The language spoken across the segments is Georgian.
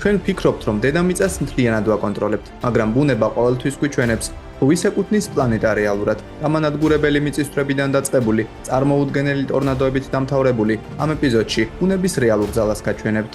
ჩვენ ვფიქრობთ, რომ დედამიწას მთლიანად ვაკონტროლებთ, მაგრამ ბუნება ყოველთვის გვიჩვენებს, თუ ვის ეკუთვნის პლანეტა რეალურად, გამანადგურებელი მიწისძვრებიდან დაწყებული, წარმოუდგენელი ტორნადოებით დამთავრებული, ამ ეპიზოდში ბუნების რეალურ ძალას გაჩვენებთ.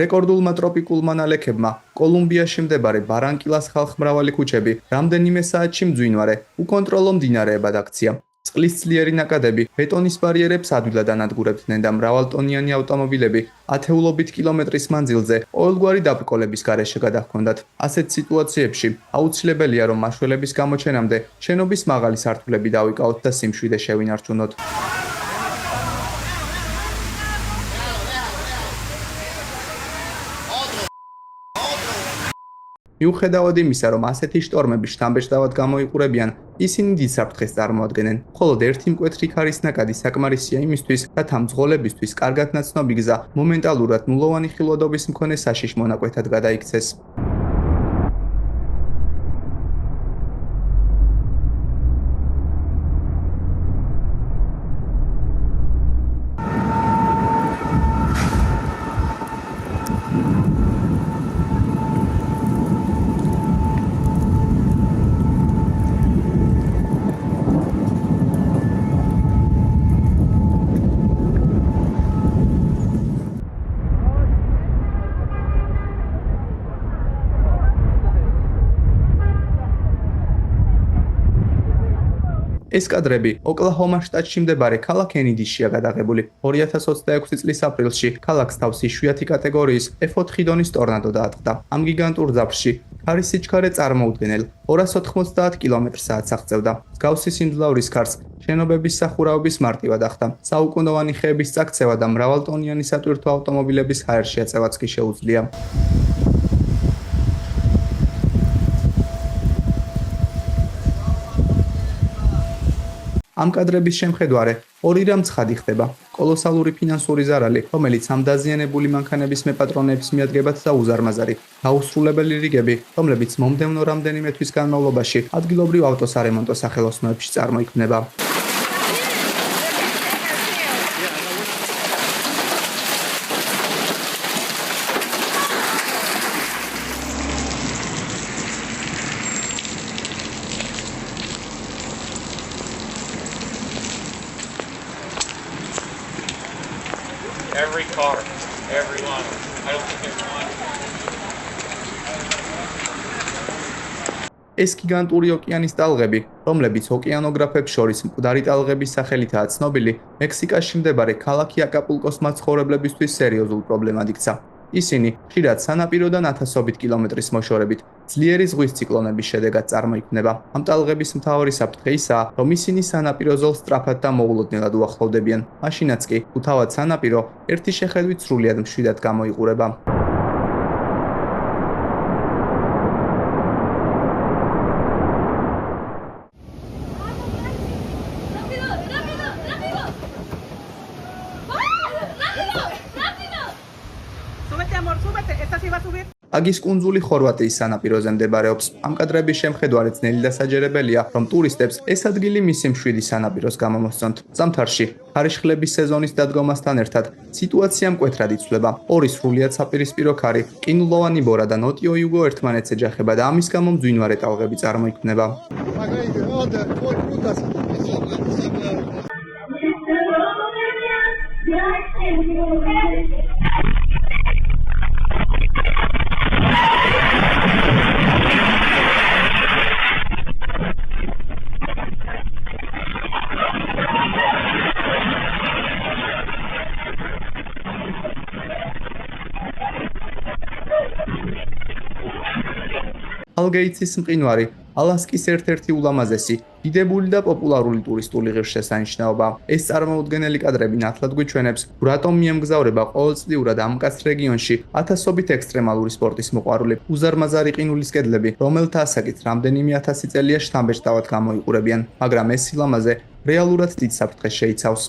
რეკორდულმა ტროპიკულმა ნალექებმა, კოლუმბიაში მდებარე ბარანკილას ხალხმრავალი ქუჩები, რამდენიმე საათში მძვინვარე, უკონტროლო მდინარეებად აქცია. წყლის ძლიერი ნაკადები ბეტონის ბარიერებს ადვილად ანადგურებდნენ და მრავალტონიანი ავტომობილები ათეულობით კილომეტრის მანძილზე ყოველგვარი დაბრკოლების გარეშე გადაჰქონდათ. ასეთ სიტუაციებში აუცილებელია, რომ მაშველების გამოჩენამდე შენობის მაღალი სართულები დავიკავოთ და სიმშვიდე შევინარჩუნოთ. მიუხედავად იმისა, რომ ასეთი შტორმები შთამბეჭდავად გამოიყურებიან, ისინი დიდ საფრთხეს წარმოადგენენ. მხოლოდ ერთი მკვეთრი ქარის ნაკადი საკმარისია იმისთვის, რათა მძღოლებისთვის კარგად ნაცნობი გზა მომენტალურად ნულოვანი ხილვადობის მქონე საშიშ მონაკვეთად გადაიქცეს. ეს კადრები ოკლაჰომას შტატში მდებარე ქალაქ ენიდისშია გადაღებული. 2026 წლის აპრილში ქალაქს თავს იშვიათი კატეგორიის F4 დონის ტორნადო დაატყდა. ამ გიგანტურ ზაფხულში ქარის სიჩქარე წარმოუდგენელ 290 კმ/სთ აღწევდა. მსგავსი სიმძლავრის ქარს შენობების სახურავების მარტივად ახდა. საუკუნოვანი ხეების წაქცევა და მრავალტონიანი სატვირთო ავტომობილების ჰაერში აწევაც კი შეუძლია. ამ კადრების შემხედვარე ორი რამ ცხადი ხდება. კოლოსალური ფინანსური ზარალი, რომელიც ამ დაზიანებული მანქანების მეპატრონეებს მიადგებათ და უზარმაზარი, დაუსრულებელი რიგები, რომლებიც მომდევნო რამდენიმე თვის განმავლობაში ადგილობრივ ავტოსარემონტო სახელოსნოებში წარმოიქმნება. Every car, every one. I don't think there's one. ეს გიგანტური ოკეანის ტალღები, რომლებიც ოკეანოგრაფებს შორის მკვდარი ტალღების სახელითაა ცნობილი, მექსიკაში მდებარე ქალაქი აკაპულკოს მაცხოვრებლებისთვის სერიოზულ პრობლემად იქცა. ისინი ხშირად სანაპიროდან ათასობით კილომეტრის მოშორებით ძლიერი ზღვის ციკლონების შედეგად წარმოიქმნება. ამ ტალღების მთავარი საფრთხე ისაა, რომ ისინი სანაპირო ზოლს სწრაფად და მოულოდნელად უახლოვდებიან. მაშინაც კი, თუ თავად სანაპირო ერთი შეხედვით სრულიად მშვიდად გამოიყურება. აგის კუნძული ხორვატიის სანაპიროზე მდებარეობს. ამ კადრების შემხედვარით ძნელი დასაჯერებელია, რომ ტურისტებს ეს ადგილი მისი მშვიდი სანაპიროს გამომოსწონთ. ზამთარში, ქარიშხლების სეზონის დადგომასთან ერთად, სიტუაცია მკვეთრად იცვლება. ორი სრულიად საპირისპირო ქარი, ყინულოვანი ბორა და ნოტიო იუგო ერთმანეთს ეჯახება და ამის გამო მძვინვარე ტალღები წარმოიქმნება. ალგეიცის მყინვარი ალასკის ერთ-ერთი ულამაზესი, დიდებული და პოპულარული ტურისტული ღირსშესანიშნაობა. ეს წარმოუდგენელი კადრები ნათლად გვიჩვენებს, რატომ მიემგზავრება ყოველწლიურად ამ მკაცრ რეგიონში ათასობით ექსტრემალური სპორტის მოყვარული, უზარმაზარი ყინულის კედლები, რომელთა ასაკით რამდენიმე ათასი წელია შთამბეჭდავად გამოიყურებიან, მაგრამ ეს სილამაზე რეალურად დიდ საფრთხეს შეიცავს.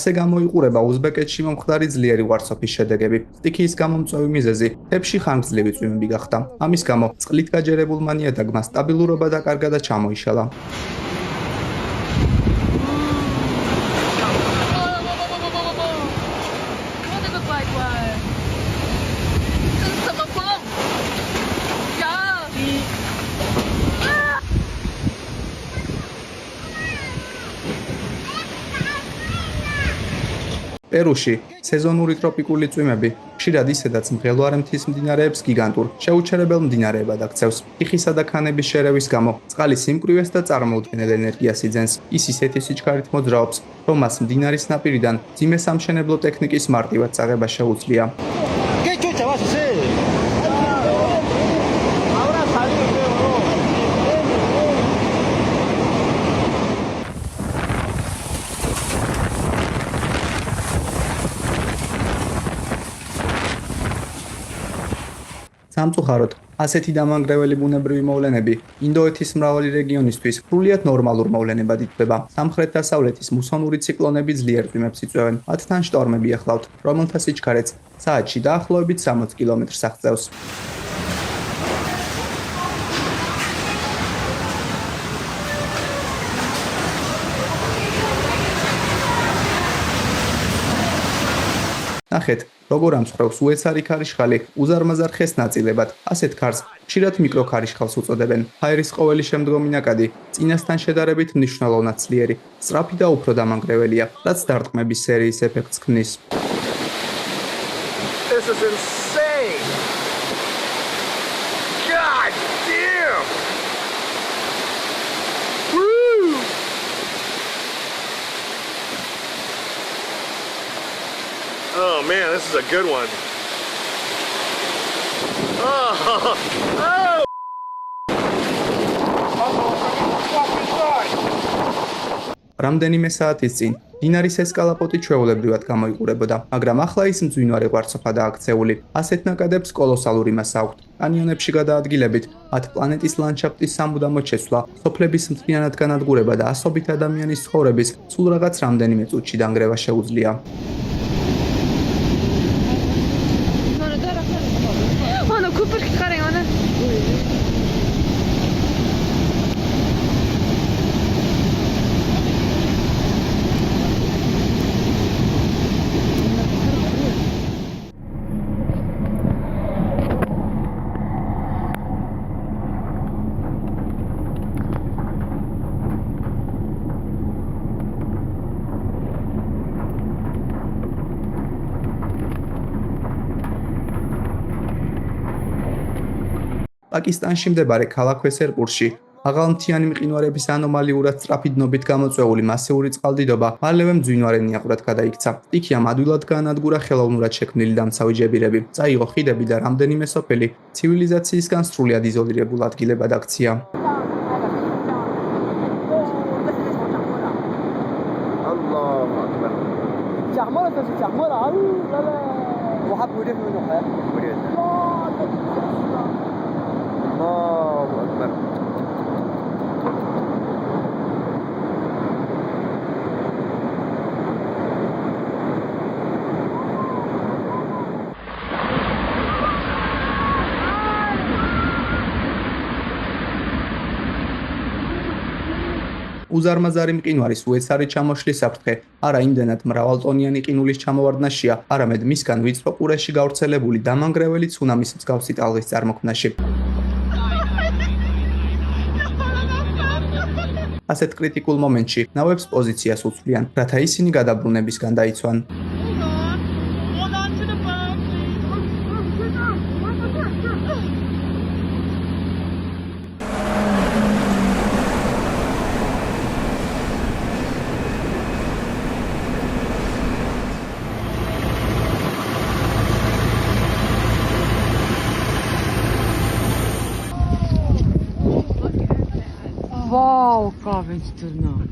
ასე გამოიყურება უზბეკეთში მომხდარი ძლიერი ვარსოფის შედეგები. სტიქიის გამომწვევი მიზეზი თებში ხანგრძლივი წვიმები გახდა. ამის გამო წყლით გაჯერებულმა ნიადაგმა სტაბილურობა და კარგადაც ჩამოიშალა. პერუში სეზონური ტროპიკული წვიმები ხშირად ისედაც მღელვარე მთის მდინარეებს გიგანტურ, შეუჩერებელ მდინარეებად აქცევს. ტიხისა და ქანების შერევის გამო წყალი სიმკვრივეს და წარმოუდგენელ ენერგიას იძენს. ის ისეთი სიჩქარით მოძრაობს, რომ მას მდინარის ნაპირიდან მძიმე სამშენებლო ტექნიკის მარტივად წაღება შეუძლია. სამწუხაროდ, ასეთი დამანგრეველი ბუნებრივი მოვლენები ინდოეთის მრავალი რეგიონისთვის სრულიად ნორმალურ მოვლენებად ითვლება. სამხრეთ-დასავლეთის მუსონური ციკლონები ძლიერ წვიმებს იწვევენ. მათთან შტორმები ახლავთ, რომელთა სიჩქარეც საათში დაახლოებით 60 კილომეტრს აღწევს. ნახეთ, როგორ ამსხვრევს უეცარი ქარიშხალი უზარმაზარ ხეს ნაწილებად. ასეთ ქარს ხშირად მიკროქარიშხალს უწოდებენ. ჰაერის ყოველი შემდგომი ნაკადი წინასთან შედარებით მნიშვნელოვნად ძლიერი, სწრაფი და უფრო დამანგრეველია, რაც დარტყმების სერიის ეფექტს ქმნის. This is insane! God damn! Woo! Oh man, this is a good one. Oh! Oh! რამდენიმე საათის წინ დინარის ესკალაპოტი ჩვეულებრივად გამოიყურებოდა, მაგრამ ახლა ის მძვინვარე კვარცხლფადაა აქცეული. ასეთ ნაკადებს კოლოსალური მასა აქვთ. კანიონებში გადაადგილებით, მათ პლანეტის ლანდშაფტის სამუდამოდ შეცვლა, სოფლების მთლიანად განადგურება და ასობით ადამიანის ცხოვრების სულ რაღაც რამდენიმე წუთში დანგრევა შეუძლია. პაკისტანში მდებარე ქალაქ ვესერპურში აღალმთიანი მყინვარების ანომალიურად სწრაფი დნობით გამოწვეული მასიური წყალდიდობა მალევე მძვინვარე ნიაღვრად გადაიქცა. სტიქიამ ადვილად გაანადგურა ხელოვნურად შექმნილი დამცავი ჯებირები, წაიღო ხიდები და რამდენიმე სოფელი ცივილიზაციისგან სრულიად იზოლირებულ ადგილებად აქცია. უზარმაზარი მყინვარის უეცარი ჩამოშლის საფრთხე არა იმდენად მრავალტონიანი ყინულის ჩამოვარდნაშია, არამედ მისგან ვიწრო ყურეში გავრცელებული დამანგრეველი ცუნამის მსგავსი ტალღის წარმოქმნაში. ასეთ კრიტიკულ მომენტში ნავებს პოზიციას უცვლიან, რათა ისინი გადაბრუნებისგან დაიცვან. Вау, как интересно!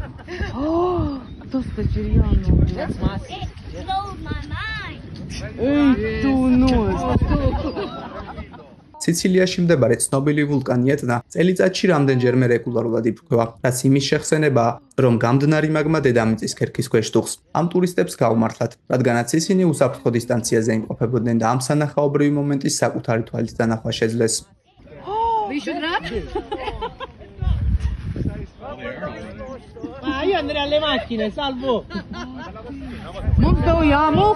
Кто стачерьяно? Blows my mind. Эй, ты нос! სიცილიაში მდებარე ცნობილი ვულკანი ეტნა წელიწადში რამდენჯერმე რეგულარულად იფრქვევა, რაც იმის შეხსენებაა, რომ გამდნარი მაგმა დედამიწის ქერქის ქვეშ დუხს. ამ ტურისტებს გაუმართლათ, რადგანაც ისინი უსაფრთხო დისტანციაზე იმყოფებოდნენ და ამ სანახაობრივი მომენტის საკუთარი თვალით დანახვა შეძლეს. Io andrei alle macchine, salvo. Non beviamo?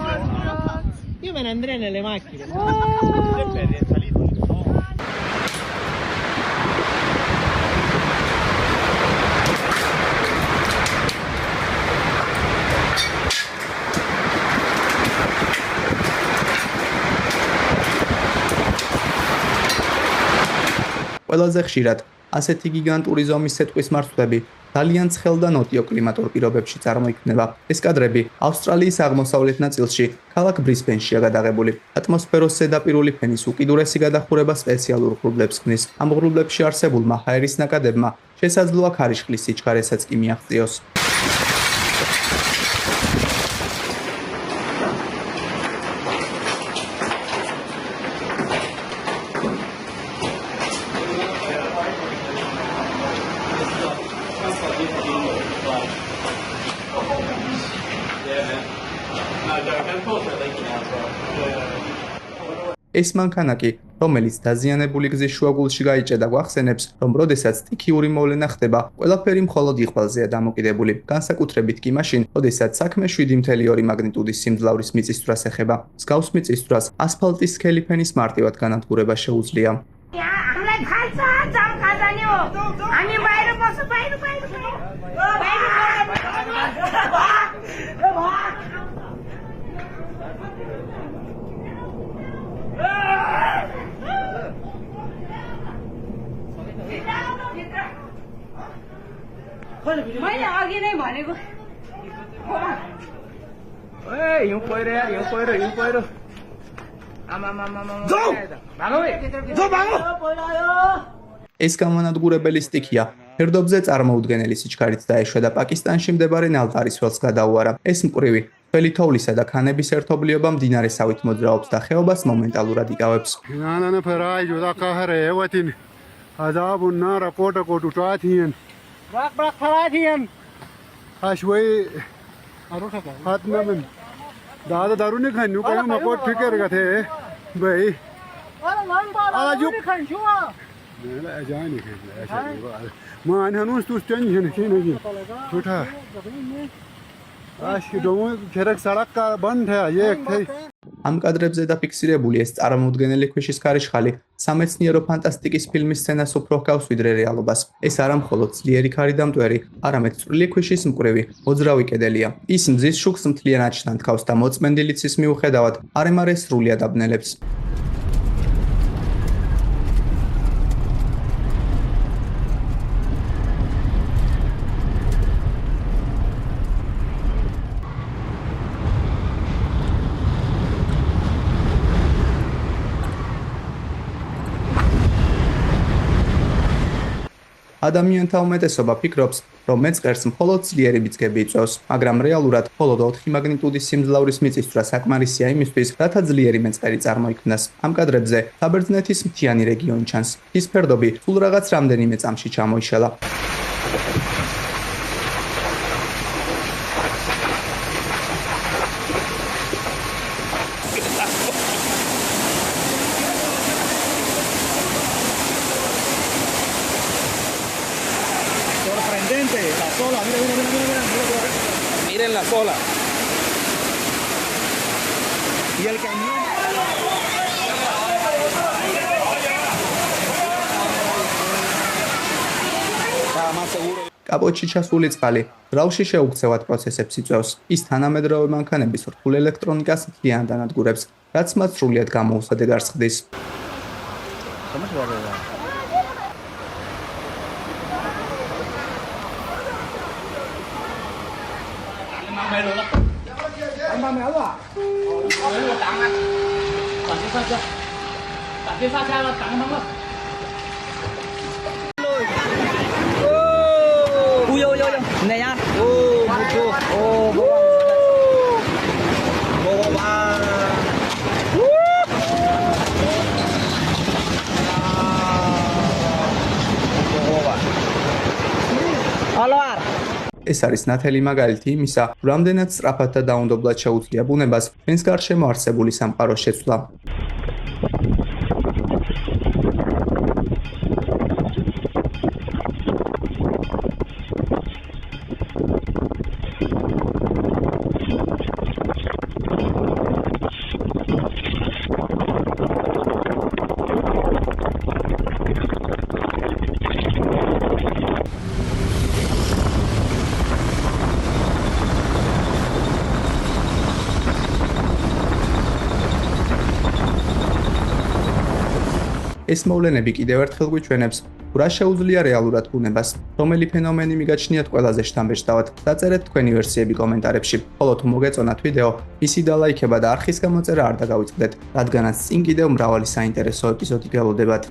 Io me ne andrei nelle macchine. ყველაზე ხშირად ასეთი გიგანტური ზომის სეტყვის მარცვლები ძალიან ცხელ და ნოტიო კლიმატურ პირობებში წარმოიქმნება. ეს კადრები ავსტრალიის აღმოსავლეთ ნაწილში, ქალაქ ბრისბენშია გადაღებული. ატმოსფეროს ზედაპირული ფენის უკიდურესი გადახურება სპეციალურ ღრუბლებს ქმნის. ამ ღრუბლებში არსებულმა ჰაერის ნაკადებმა შესაძლოა ქარიშხლის სიჩქარესაც კი მიაღწიოს. ეს მანქანაკი, რომელიც დაზიანებული გზის შუაგულში გაიჭედა, გვახსენებს, რომ როდესაც სტიქიური მოვლენა ხდება, ყველაფერი მხოლოდ იღბალზეა დამოკიდებული. განსაკუთრებით კი მაშინ, როდესაც საქმე 7.2 მაგნიტუდის სიმძლავრის მიწისძვრას ეხება. მსგავს მიწისძვრას ასფალტის სქელი ფენის მარტივად განადგურება შეუძლია. मैले अघि नै भनेको हिउँ पहिरो ეს გამანადგურებელი სტიქია ფერდობზე წარმოუდგენელი სიჩქარით დაეშვა და პაკისტანში მდებარე ნალტარის ველს გადაუარა. ეს მკვრივი მთელი თოვლისა და ქანების ერთობლიობა მდინარესავით მოძრაობს და ხეობას მომენტალურად იკავებს. Brak Palatien. Ashway Hatnaman. Dada Daruni can you come up with Picker got here? Bay. Man, who's to change in Kennedy? Tuta. Ash, you don't get a Saraka band here. ამ კადრებზე დაფიქსირებული ეს წარმოუდგენელი ქვიშის ქარიშხალი სამეცნიერო ფანტასტიკის ფილმის სცენას უფრო ჰგავს ვიდრე რეალობას. ეს არა მხოლოდ ძლიერი ქარი და მტვერი, არამედ წვრილი ქვიშის მკვრივი, მოძრავი კედელია. ის მზის შუქს მთლიანად შთანთქავს და მოწმენდილი ცის მიუხედავად არემა სრულიად აბნელებს. ადამიანთა უმეტესობა ფიქრობს, რომ მეწყერს მხოლოდ ძლიერი ბიძგები იწვევს, მაგრამ რეალურად მხოლოდ 4 მაგნიტუდის სიმძლავრის მიწისძვრა საკმარისია იმისთვის, რათა ძლიერი მეწყერი წარმოიქმნას. ამ კადრებზე საბერძნეთის მთიანი რეგიონი ჩანს. ის ფერდობი სულ რაღაც რამდენიმე წამში ჩამოიშალა. La sola, mira. Miren la sola. Y el camión. კაპოტში ჩასული წყალი ძრავში შეუქცევად პროცესებს იწვევს. ის თანამედროვე მანქანების რთულ ელექტრონიკას მთლიანად ანადგურებს, რაც მათ სრულიად გამოუსადეგარს ხდის. ეს არის ნათელი მაგალითი იმისა, რამდენად სწრაფად და დაუნდობლად შეუძლია ბუნებას ჩვენს გარშემო არსებული სამყაროს შეცვლა. ეს მოვლენები კიდევ ერთხელ გვიჩვენებს, რა შეუძლია რეალურად ბუნებას, რომელი ფენომენი მიგაჩნიათ ყველაზე შთამბეჭდავად. დაწერეთ თქვენი ვერსიები კომენტარებში. ხოლო თუ მოგეწონათ ვიდეო, ისი დალაიქება და არხის გამოწერა არ დაგავიწყდეთ, რადგანაც წინ კიდევ მრავალი საინტერესო ეპიზოდი გველოდებათ.